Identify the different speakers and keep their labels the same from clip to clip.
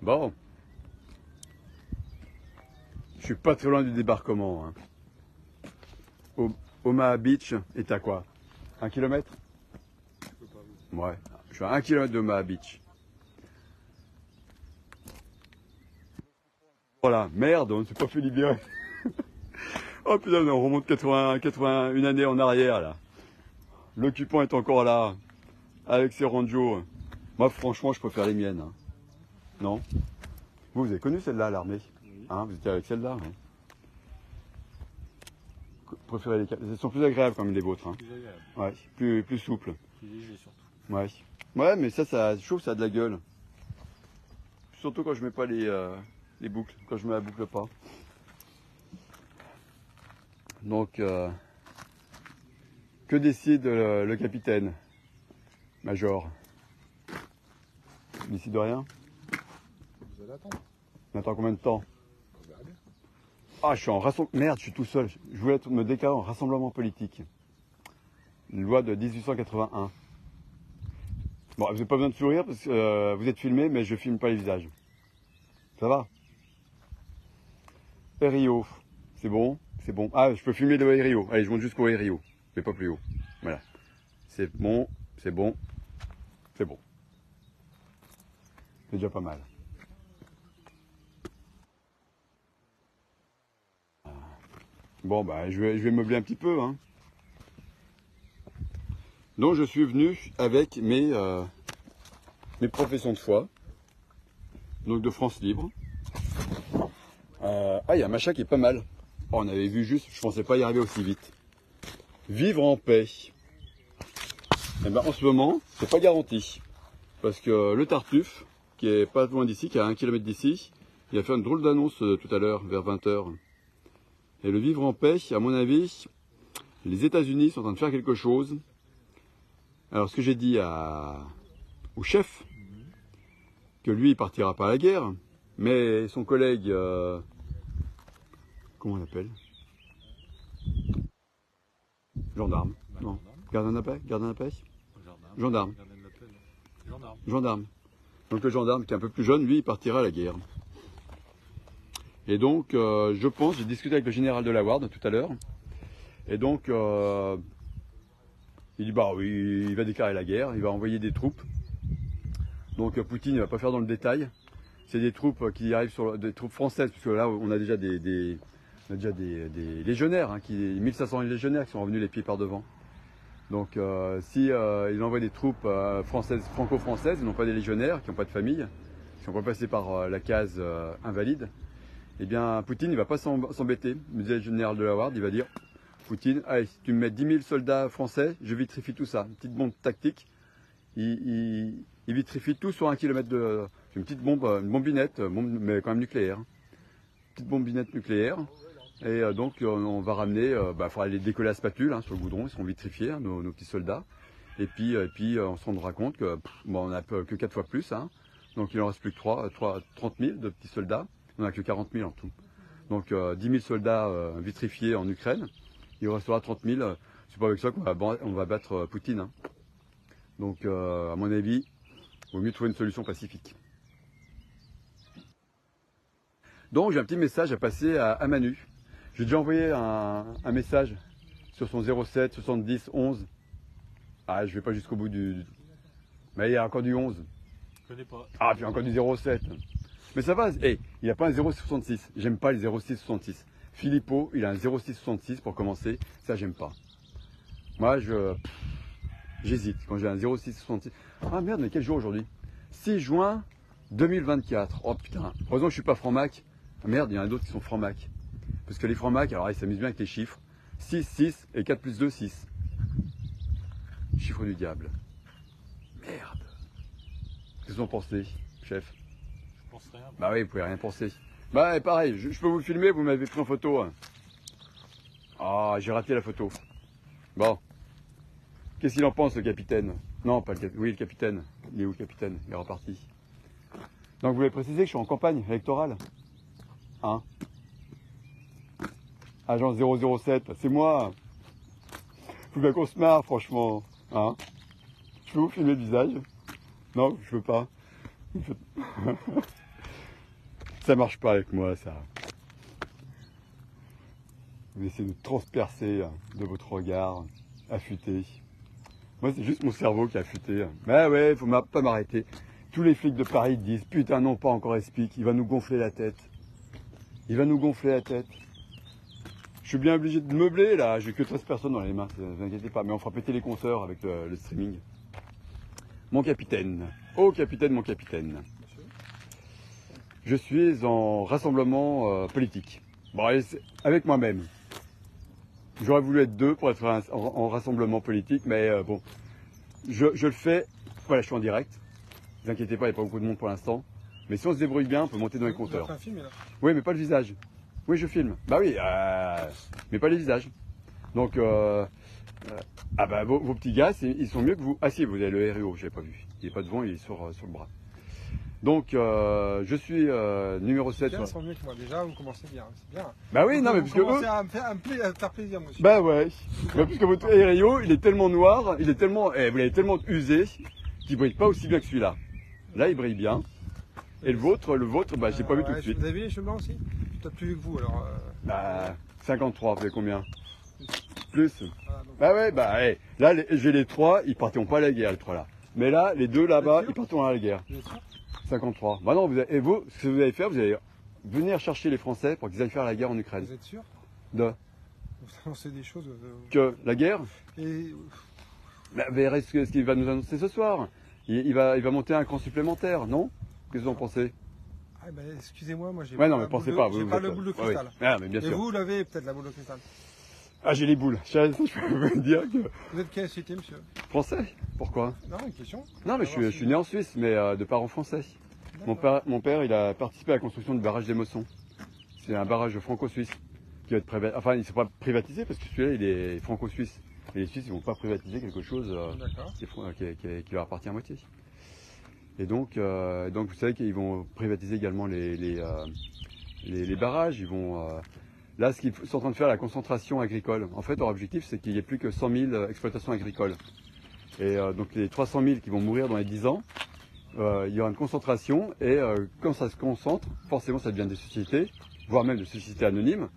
Speaker 1: Bon, je suis pas très loin du débarquement. Hein. Omaha Beach est à quoi? 1 kilomètre? Ouais, je suis à 1 kilomètre de Omaha Beach. Voilà, merde, on ne s'est pas fait libérer. Oh putain, on remonte 81 années en arrière là. L'occupant est encore là, avec ses ranjos. Moi franchement, je préfère les miennes. Hein. Non? Vous avez connu celle-là, l'armée?
Speaker 2: Oui.
Speaker 1: Hein, vous étiez avec celle-là? Hein. Préférez elles sont plus agréables comme les vôtres. Hein.
Speaker 2: Plus agréable.
Speaker 1: Ouais, plus souples.
Speaker 2: Plus léger surtout.
Speaker 1: Ouais. Ouais, mais je trouve que ça a de la gueule. Surtout quand je mets pas les boucles, quand je mets la boucle pas. Donc, que décide le capitaine, major? Il décide de rien?
Speaker 2: Vous allez attendre.
Speaker 1: On attend combien de temps?
Speaker 2: On verra bien.
Speaker 1: Ah, je suis en rassemblement. Merde, je suis tout seul. Je voulais me déclarer en rassemblement politique. Une loi de 1881. Bon, vous n'avez pas besoin de sourire parce que vous êtes filmé, mais je filme pas les visages. Ça va? Rio, c'est bon? C'est bon. Ah, je peux filmer le Rio. Allez, je monte jusqu'au Rio, mais pas plus haut. Voilà. C'est bon, c'est bon, c'est bon. C'est déjà pas mal. Bon, bah, je vais meubler un petit peu. Hein. Donc, je suis venu avec mes professions de foi. Donc, de France Libre. Ah, il y a un machin qui est pas mal. Oh, on avait vu juste, je pensais pas y arriver aussi vite. Vivre en paix. Eh ben, en ce moment, c'est pas garanti. Parce que le Tartuffe, qui est pas loin d'ici, qui est à 1 km d'ici, il a fait une drôle d'annonce tout à l'heure, vers 20 h. Et le vivre en paix, à mon avis, les États-Unis sont en train de faire quelque chose. Alors, ce que j'ai dit au chef, que lui, il partira pas à la guerre, mais son collègue, comment on l'appelle? Gendarme. Non. Gardien de la paix? Gardien de la paix? Gendarme. Gendarme. Donc le gendarme qui est un peu plus jeune, lui, il partira à la guerre. Et donc, je pense, j'ai discuté avec le général de la Ward tout à l'heure, et donc, il dit, bah oui, il va déclarer la guerre, il va envoyer des troupes. Donc Poutine ne va pas faire dans le détail. C'est des troupes qui arrivent des troupes françaises, parce que là, on a déjà des légionnaires, hein, 1500 légionnaires qui sont revenus les pieds par devant. Donc si il envoie des troupes françaises, franco-françaises, ils n'ont pas des légionnaires, qui n'ont pas de famille, qui n'ont pas passé par la case invalide, eh bien Poutine il va pas s'embêter. Le disait le général de la Ward, il va dire, Poutine, allez, si tu me mets 10 000 soldats français, je vitrifie tout ça. Une petite bombe tactique, il vitrifie tout sur 1 kilomètre de... une petite bombe, une bombinette, mais quand même nucléaire. Petite bombinette nucléaire. Et donc on va ramener, il faudra les décoller à spatule hein, sur le goudron, ils seront vitrifiés, hein, nos petits soldats. Et puis on se rendra compte que on n'a que 4 fois plus, hein. Donc il en reste plus que 30 000 de petits soldats, on n'a que 40 000 en tout. Donc 10 000 soldats vitrifiés en Ukraine, il restera 30 000, c'est pas avec ça qu'on va battre Poutine. Hein. Donc à mon avis, il vaut mieux trouver une solution pacifique. Donc j'ai un petit message à passer à Manu. J'ai déjà envoyé un message sur son 07 70 11. Ah, je vais pas jusqu'au bout du... Mais il y a encore du 11.
Speaker 2: Je connais pas.
Speaker 1: Ah, puis encore du 07. Mais ça va, hey, il n'y a pas un 0666. J'aime pas les 0666. Philippot, il a un 0666 pour commencer. Ça, j'aime pas. Moi, j'hésite quand j'ai un 0666. Ah merde, mais quel jour aujourd'hui? 6 juin 2024. Oh putain. Heureusement que je suis pas franc-mac. Ah merde, il y en a d'autres qui sont franc-mac. Parce que les francs-mac, alors ils s'amusent bien avec les chiffres. 6, 6 et 4 plus 2, 6. Chiffre du diable. Merde. Qu'est-ce que vous en pensez, chef?
Speaker 2: Je pense rien.
Speaker 1: Bah oui, vous pouvez rien penser. Bah pareil, je peux vous filmer, vous m'avez pris en photo. Hein. Ah, j'ai raté la photo. Bon. Qu'est-ce qu'il en pense, le capitaine? Non, pas le capitaine. Oui, le capitaine. Il est où, le capitaine? Il est reparti. Donc vous voulez préciser que je suis en campagne électorale? Hein? Agent 007, c'est moi. Faut bien qu'on se marre, franchement. Hein? Je peux vous filmer le visage? Non, je veux pas. Ça marche pas avec moi, ça. Vous essayez de transpercer de votre regard affûté. Moi, c'est juste mon cerveau qui a affûté. Mais ouais, faut pas m'arrêter. Tous les flics de Paris disent, putain non, pas encore explique, il va nous gonfler la tête. Il va nous gonfler la tête. Je suis bien obligé de meubler là, j'ai que 13 personnes dans les mains, ne vous inquiétez pas, mais on fera péter les compteurs avec le streaming. Mon capitaine, oh capitaine, mon capitaine. Je suis en rassemblement politique. Bon, avec moi-même. J'aurais voulu être deux pour être en rassemblement politique, mais bon, je le fais. Voilà, je suis en direct. Ne vous inquiétez pas, il n'y a pas beaucoup de monde pour l'instant. Mais si on se débrouille bien, on peut monter dans les compteurs.
Speaker 2: Vous avez fait un film, là.
Speaker 1: Oui, mais pas le visage. Oui, je filme. Bah oui, mais pas les visages. Donc, ah bah vos petits gars, ils sont mieux que vous. Ah si, vous avez le RIO, je l'ai pas vu. Il n'est pas devant, il est sur le bras. Donc, je suis numéro 7.
Speaker 2: Ils sont mieux que moi. Déjà, vous commencez bien. C'est bien.
Speaker 1: Bah oui, non, mais
Speaker 2: vous
Speaker 1: puisque eux...
Speaker 2: commencez à me faire plaisir, monsieur.
Speaker 1: Bah ouais. Bah, puisque votre RIO, il est tellement noir, il est tellement... vous l'avez tellement usé, qu'il brille pas aussi bien que celui-là. Là, il brille bien. Et le vôtre, bah j'ai pas vu tout de suite.
Speaker 2: Vous avez vu les cheveux blancs aussi? Peut-être plus que vous, alors...
Speaker 1: Bah, 53, vous avez combien? Plus.
Speaker 2: Voilà, donc,
Speaker 1: Bah ouais, bah ouais. Là, j'ai les trois, ils partiront pas à la guerre, les trois là. Mais là, les deux là-bas, ils partiront à la guerre.
Speaker 2: vous êtes sûr?
Speaker 1: 53. Bah non, et vous, ce que vous allez faire, vous allez venir chercher les Français pour qu'ils aillent faire la guerre en Ukraine.
Speaker 2: Vous êtes sûr?
Speaker 1: De
Speaker 2: Vous annoncez des choses...
Speaker 1: que la guerre,
Speaker 2: Et...
Speaker 1: bah, vous verrez ce qu'il va nous annoncer ce soir. Il va monter un camp supplémentaire, non? Qu'est-ce que vous en pensez?
Speaker 2: Ah ben, excusez-moi, moi j'ai
Speaker 1: Ouais,
Speaker 2: pas,
Speaker 1: non,
Speaker 2: la
Speaker 1: mais pensez
Speaker 2: boule
Speaker 1: pas.
Speaker 2: de- j'ai
Speaker 1: vous
Speaker 2: pas
Speaker 1: êtes-
Speaker 2: le boule de
Speaker 1: ouais,
Speaker 2: cristal.
Speaker 1: ouais. Ah, mais bien
Speaker 2: Et
Speaker 1: sûr.
Speaker 2: vous l'avez peut-être la boule de cristal.
Speaker 1: Ah, j'ai les boules. Je peux vous dire que...
Speaker 2: Vous êtes quelle cité, monsieur?
Speaker 1: Français? Pourquoi?
Speaker 2: Non, une question.
Speaker 1: Non, mais je suis né en Suisse, mais de parents français. Mon père, il a participé à la construction du barrage des Mossons. C'est un barrage franco-suisse qui va être enfin, il ne sera pas privatisé parce que celui-là, il est franco-suisse. Et les Suisses, ils ne vont pas privatiser quelque chose
Speaker 2: D'accord.
Speaker 1: qui leur appartient à moitié. Et donc vous savez qu'ils vont privatiser également les barrages. Ils vont, là, ce qu'ils sont en train de faire, la concentration agricole. En fait, leur objectif, c'est qu'il n'y ait plus que 100 000 exploitations agricoles. Et donc les 300 000 qui vont mourir dans les 10 ans, il y aura une concentration et quand ça se concentre, forcément ça devient des sociétés, voire même des sociétés anonymes,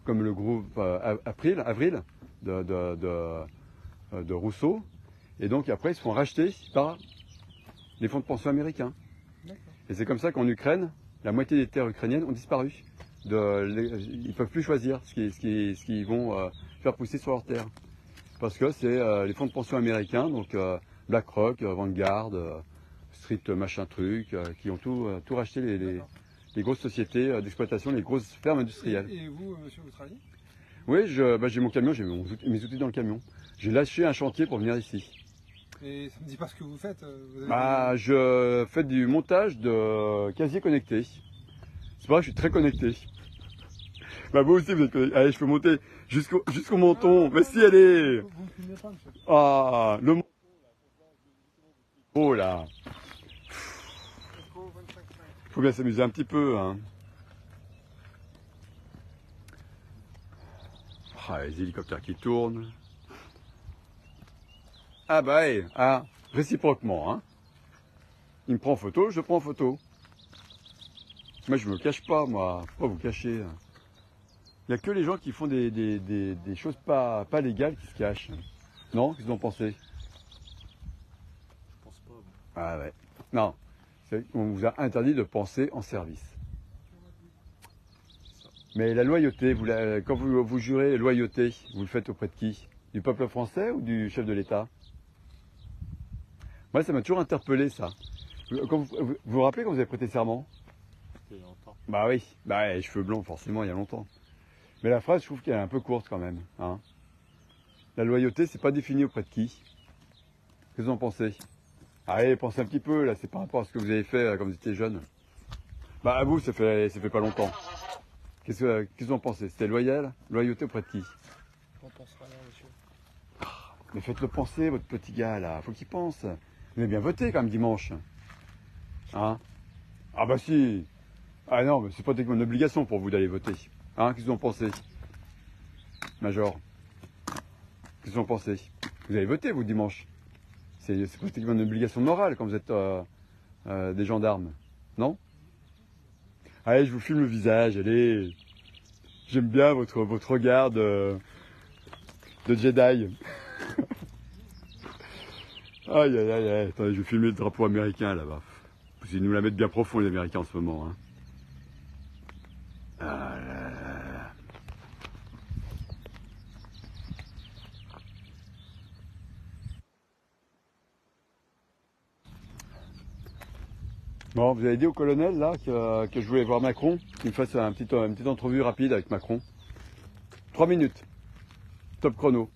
Speaker 1: comme le groupe Avril de Rousseau. Et donc après ils se font racheter par les fonds de pension américains. Et c'est comme ça qu'en Ukraine, la moitié des terres ukrainiennes ont disparu. Ils ne peuvent plus choisir ce qu'ils vont faire pousser sur leurs terres. Parce que c'est les fonds de pension américains, donc BlackRock, Vanguard, Street machin truc, qui ont tout racheté les grosses sociétés d'exploitation, les grosses fermes industrielles.
Speaker 2: Et vous, monsieur, vous travaillez?
Speaker 1: Oui, j'ai mon camion, j'ai mes outils dans le camion. J'ai lâché un chantier pour venir ici.
Speaker 2: Et ça me dit pas ce que vous faites. Vous avez
Speaker 1: Bah, je fais du montage de casier connecté. C'est vrai que je suis très connecté. Bah, vous aussi, vous êtes connecté. Allez, je peux monter jusqu'au menton. Mais si, allez.
Speaker 2: Vous me filmez pas, monsieur?
Speaker 1: Ah, le menton. Oh là. Faut bien s'amuser un petit peu, hein. Ah, les hélicoptères qui tournent. Ah bah, hey, ah, réciproquement, hein. Il me prend en photo, je prends en photo. Moi, je me cache pas, moi. Pourquoi vous cachez? Il n'y a que les gens qui font des choses pas légales qui se cachent. Non? Qu'est-ce que vous en pensez?
Speaker 2: Je pense pas.
Speaker 1: Ah ouais. Non. On vous a interdit de penser en service. Mais la loyauté, quand vous jurez loyauté, vous le faites auprès de qui? Du peuple français ou du chef de l'État? Moi, ça m'a toujours interpellé, ça. Vous vous rappelez quand vous avez prêté serment?
Speaker 2: Il y a longtemps.
Speaker 1: Bah oui, bah les cheveux blancs, forcément, il y a longtemps. Mais la phrase, je trouve qu'elle est un peu courte quand même. Hein. La loyauté, c'est pas défini auprès de qui? Qu'est-ce que vous en pensez? Allez, pensez un petit peu, là, c'est par rapport à ce que vous avez fait quand vous étiez jeune. Bah à vous, ça fait pas longtemps. Qu'est-ce que vous en pensez? C'était loyal? Loyauté auprès de qui?
Speaker 2: On pense rien, monsieur.
Speaker 1: Mais faites-le penser, votre petit gars, là. Faut qu'il pense. Vous avez bien voté, quand même, dimanche. Hein? Ah bah si. Ah non, mais c'est pas une obligation pour vous d'aller voter. Hein? Qu'est-ce que vous en pensez? Major? Qu'est-ce que vous en pensez? Vous avez voté, vous, dimanche. C'est pratiquement une obligation morale quand vous êtes des gendarmes. Non? Allez, je vous filme le visage, allez. J'aime bien votre regard de Jedi. Aïe, aïe, aïe, aïe. Attendez, je vais filmer le drapeau américain là-bas. Ils nous la mettent bien profond, les Américains, en ce moment. Hein. Ah là là. Bon, vous avez dit au colonel là que je voulais voir Macron, qu'il me fasse une petite entrevue rapide avec Macron. 3 minutes. Top chrono.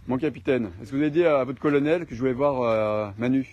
Speaker 1: Mon capitaine, est-ce que vous avez dit à votre colonel que je voulais voir Manu?